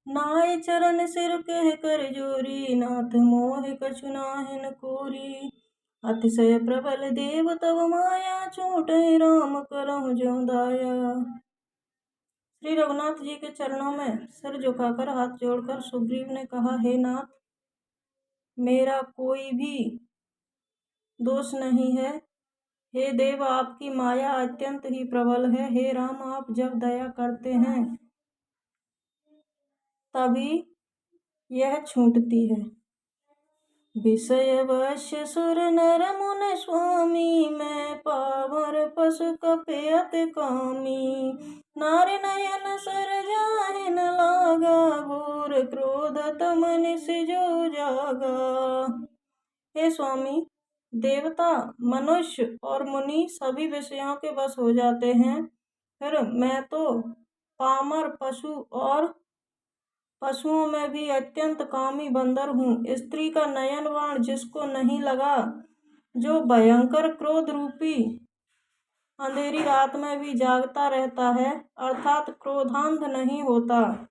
नाय चरण सिर कह कर जोरी, नाथ मोह कछु नाहिन कोरी। अतिशय प्रबल देव तब माया, छूटे राम करहु ज्यों दाया। श्री रघुनाथ जी के चरणों में सिर झुकाकर हाथ जोड़कर सुग्रीव ने कहा, हे नाथ, मेरा कोई भी दोष नहीं है। हे देव, आपकी माया अत्यंत ही प्रबल है। हे राम, आप जब दया करते हैं तभी यह छूटती है। विषय वश्य सुर नर मुन स्वामी, मैं पावर पशु कपे अति कामी। नार नयन सर जाहि न लागा, घोर क्रोध तम निस जो जागा। हे स्वामी, देवता, मनुष्य और मुनि सभी विषयों के वश हो जाते हैं, फिर मैं तो पामर पशु और पशुओं में भी अत्यंत कामी बंदर हूँ। स्त्री का नयन बाण जिसको नहीं लगा, जो भयंकर क्रोध रूपी अंधेरी रात में भी जागता रहता है, अर्थात क्रोधांध नहीं होता।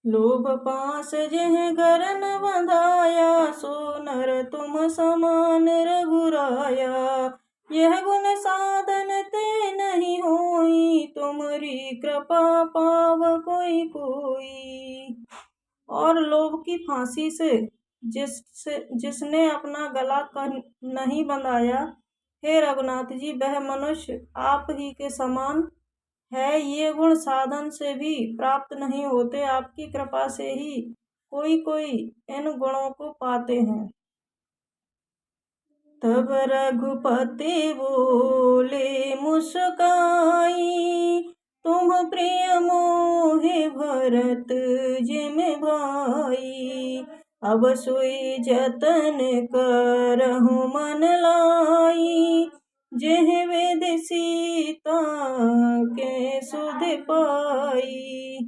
लोभ पास जिह घर न बंधाया, सो नर तुम समान रघुराया। यह गुण साधन ते नहीं होई, तुमरी कृपा पाव कोई कोई। और लोभ की फांसी से जिसने अपना गला नहीं बंधाया, हे रघुनाथ जी, वह मनुष्य आप ही के समान है। ये गुण साधन से भी प्राप्त नहीं होते, आपकी कृपा से ही कोई कोई इन गुणों को पाते हैं। तब रघुपति बोले मुस्काई, तुम प्रिय मोहि भरत जिम भाई। अब सोई जतन करहु मन लाई, जिह वेद सीता के सुध पाई।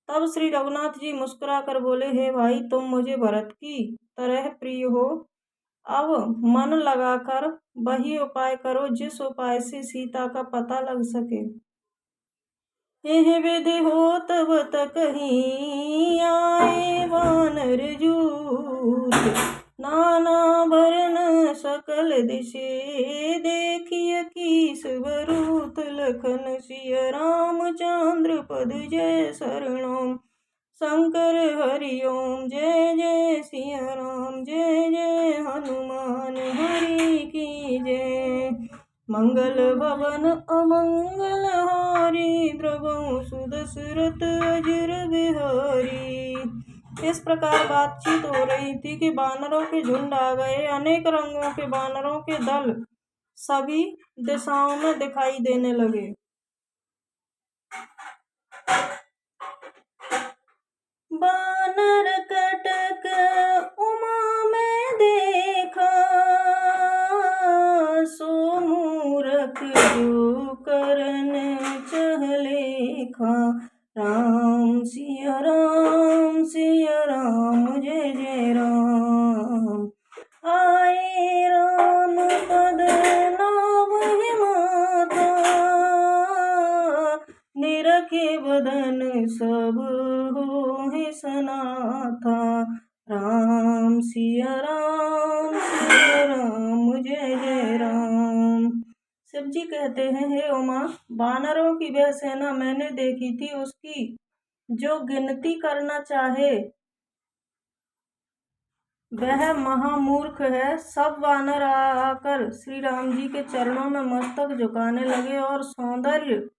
तब श्री रघुनाथ जी मुस्कुरा कर बोले, हे भाई, तुम मुझे भरत की तरह प्रिय हो। अब मन लगाकर वही उपाय करो जिस उपाय से सीता का पता लग सके। यह विधि हो तब तक ही आए वानर जूत, नाना भरन सकल दिशे देखिए कीस वरूत। लखन सिय रामचंद्र पद जय शरणम, शंकर हरि ओम जय जय सिया राम। जय जय हनुमान हरि की जय। मंगल भवन अमंगल हारी, द्रवहु सुदशरथ अजर बिहारी। इस प्रकार बातचीत हो रही थी कि बानरों के झुंड आ गए। अनेक रंगों के बानरों के दल सभी दिशाओं में दिखाई देने लगे। बानर कटक उमा में देखा, सो मूरख जो करन चहलेखा। राम सिया राम जय जय राम। आए राम पद नावहि माथा, निरखे बदन सब होहि सनाथा। राम सिया राम जय जय राम। शिव जी कहते हैं, हे उमा, बानरों की वह सेना मैंने देखी थी, उसकी जो गिनती करना चाहे वह महामूर्ख है। सब वानर आकर श्री राम जी के चरणों में मस्तक झुकाने लगे और सौंदर्य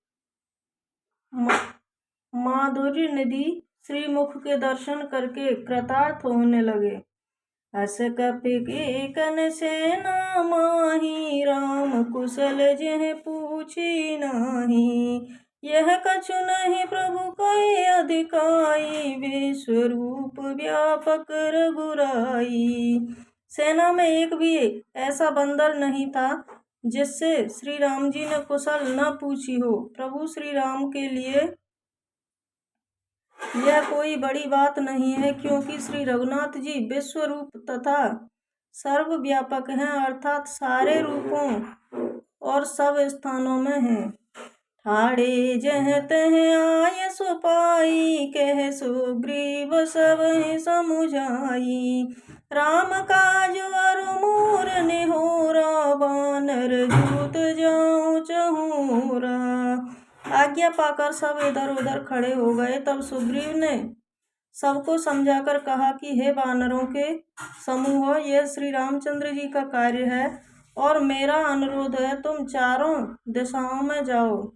माधुर्य निधि श्रीमुख के दर्शन करके कृतार्थ होने लगे। अस कपि कन सेना माही, राम कुशल जिह पूछी नाही। यह कछु नहीं प्रभु कई अधिकाई, विश्वरूप व्यापक रघुराई। सेना में एक भी ऐसा बंदर नहीं था जिससे श्री राम जी ने कुशल न पूछी हो। प्रभु श्री राम के लिए यह कोई बड़ी बात नहीं है, क्योंकि श्री रघुनाथ जी विश्व रूप तथा सर्वव्यापक हैं, अर्थात सारे रूपों और सब स्थानों में हैं। ठाड़े जह तह आय सुपाई, कह सुग्रीव सब समुझाई। राम काज अर मोर निहोरा, बानर जूत जाऊं चहूरा। आज्ञा पाकर सब इधर उधर खड़े हो गए। तब सुग्रीव ने सबको समझाकर कहा कि हे वानरों के समूह, यह श्री रामचंद्र जी का कार्य है और मेरा अनुरोध है, तुम चारों दिशाओं में जाओ।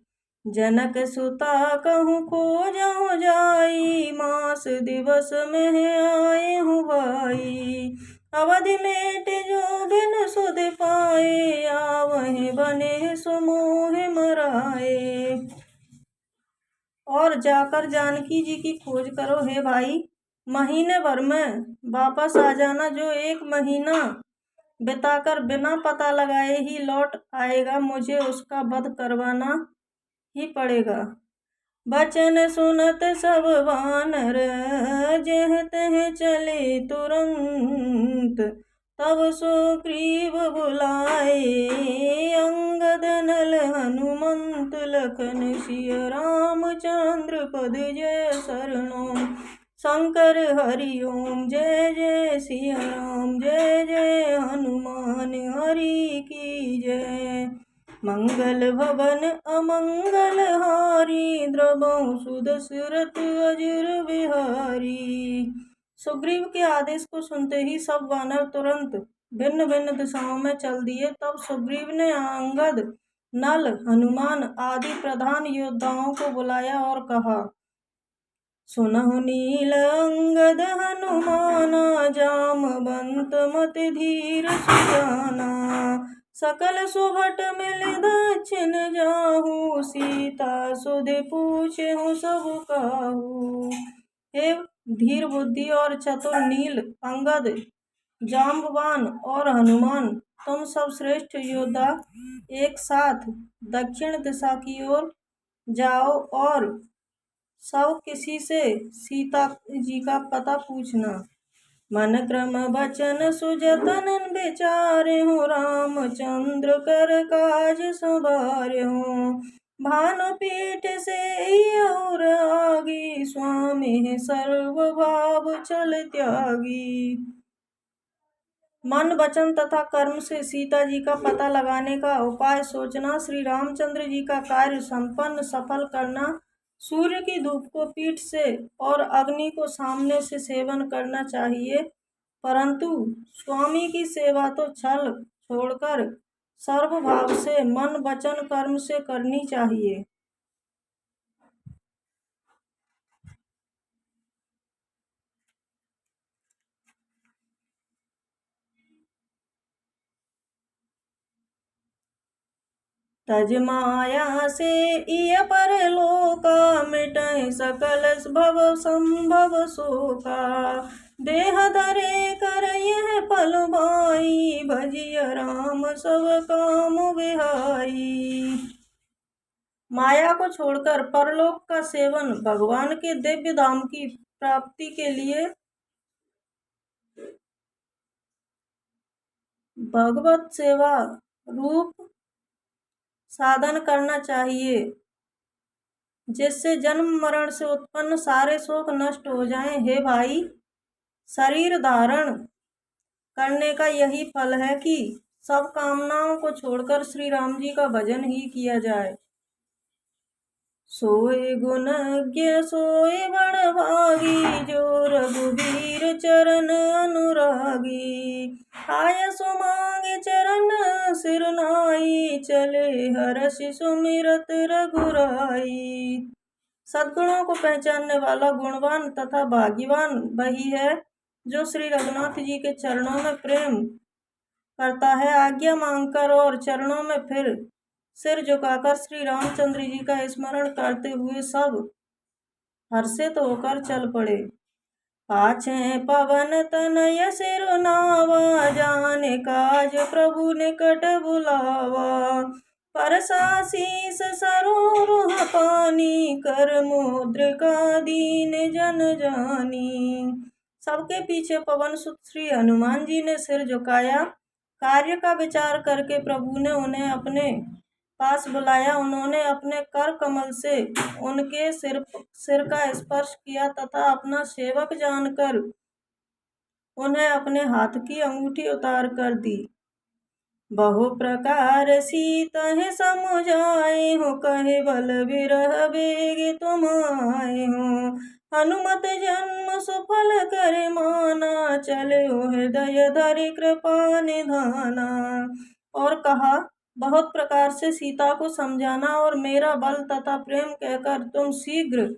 जनक सुता कहूँ खोजहु जाई, मास दिवस में आए हूँ भाई। अवधि मेट जो बिन सुध पाए, आवहि बने सुमोह मराए। और जाकर जानकी जी की खोज करो हे भाई, महीने भर में वापस आ जाना। जो 1 महीना बिताकर बिना पता लगाए ही लौट आएगा, मुझे उसका वध करवाना ही पड़ेगा। बचन सुनत सब वानर, जह तह चले तुरंत। तब सुग्रीव बुलाए, अंगद नल हनुमंत। लखन सिय रामचंद्र पद जय शरणों। शंकर हरि ओम जय जय सिया राम, जय जय हनुमान हरि की जय। मंगल भवन अमंगल हारी, द्रवहु सुदशरथ अजर बिहारी। सुग्रीव के आदेश को सुनते ही सब वानर तुरंत भिन्न भिन्न दिशाओं में चल दिए। तब सुग्रीव ने अंगद, नल, हनुमान आदि प्रधान योद्धाओं को बुलाया और कहा, सुनहु नील अंगद हनुमाना, जामवंत मति धीर सुजाना। सकल सुभट मिल दक्षिण जाहू, सीता सुध पूछहु सब काहू। हे धीर बुद्धि और चतुर नील, अंगद, जाम्बवान और हनुमान, तुम सब श्रेष्ठ योद्धा एक साथ दक्षिण दिशा की ओर जाओ और सब किसी से सीता जी का पता पूछना। मन क्रम बचन सुजतन विचारे हो, रामचंद्र कर काज संभारे हो। भानु पीठ से और आगी, स्वामी सर्व भाव चल त्यागी। मन, वचन तथा कर्म से सीता जी का पता लगाने का उपाय सोचना, श्री रामचंद्र जी का कार्य संपन्न सफल करना, सूर्य की धूप को पीठ से और अग्नि को सामने से सेवन करना चाहिए, परंतु स्वामी की सेवा तो छल छोड़कर सर्व भाव से मन, वचन, कर्म से करनी चाहिए। तज माया से इय परलोका, मिटहि सकल भव संभव शोका। देह धरे कर यह पल भाई, भजिय राम सब काम बिहाई। माया को छोड़कर परलोक का सेवन भगवान के दिव्य धाम की प्राप्ति के लिए भगवत सेवा रूप साधन करना चाहिए, जिससे जन्म मरण से उत्पन्न सारे शोक नष्ट हो जाएं। हे भाई, शरीर धारण करने का यही फल है कि सब कामनाओं को छोड़कर श्री राम जी का भजन ही किया जाए। सोए गुणज्ञ सोए बड़ भागी, जो रघुवीर चरण अनुरागी। आय सुमांगे चरण सिर नाई, चले हर्षि सुमिरत रघुराई। सद्गुणों को पहचानने वाला गुणवान तथा भाग्यवान वही है जो श्री रघुनाथ जी के चरणों में प्रेम करता है। आज्ञा मांगकर और चरणों में फिर सिर झुकाकर श्री रामचंद्र जी का स्मरण करते हुए सब हर्षित होकर चल पड़े। पाछे पवन तनय सिर नावा, जाने काज प्रभु निकट बुलावा। परसा शीस सरोरुह पानी, कर मुद्रिका दीन जन जानी। सबके पीछे पवन सुत श्री हनुमान जी ने सिर झुकाया। कार्य का विचार करके प्रभु ने उन्हें अपने पास बुलाया। उन्होंने अपने कर कमल से उनके सिर का स्पर्श किया तथा अपना सेवक जानकर उन्हें अपने हाथ की अंगूठी उतार कर दी। बहु प्रकार सीतहि समुझाए हो, कहे बल बिरह बेग तुम आए हो। हनुमत जन्म सुफल करे माना, चले हो हृदय धरि कृपा निधाना। और कहा, बहुत प्रकार से सीता को समझाना और मेरा बल तथा प्रेम कहकर तुम शीघ्र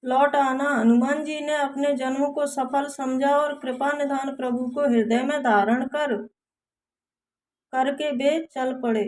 लौट आना। हनुमान जी ने अपने जन्म को सफल समझा और कृपा निधान प्रभु को हृदय में धारण करके वे चल पड़े।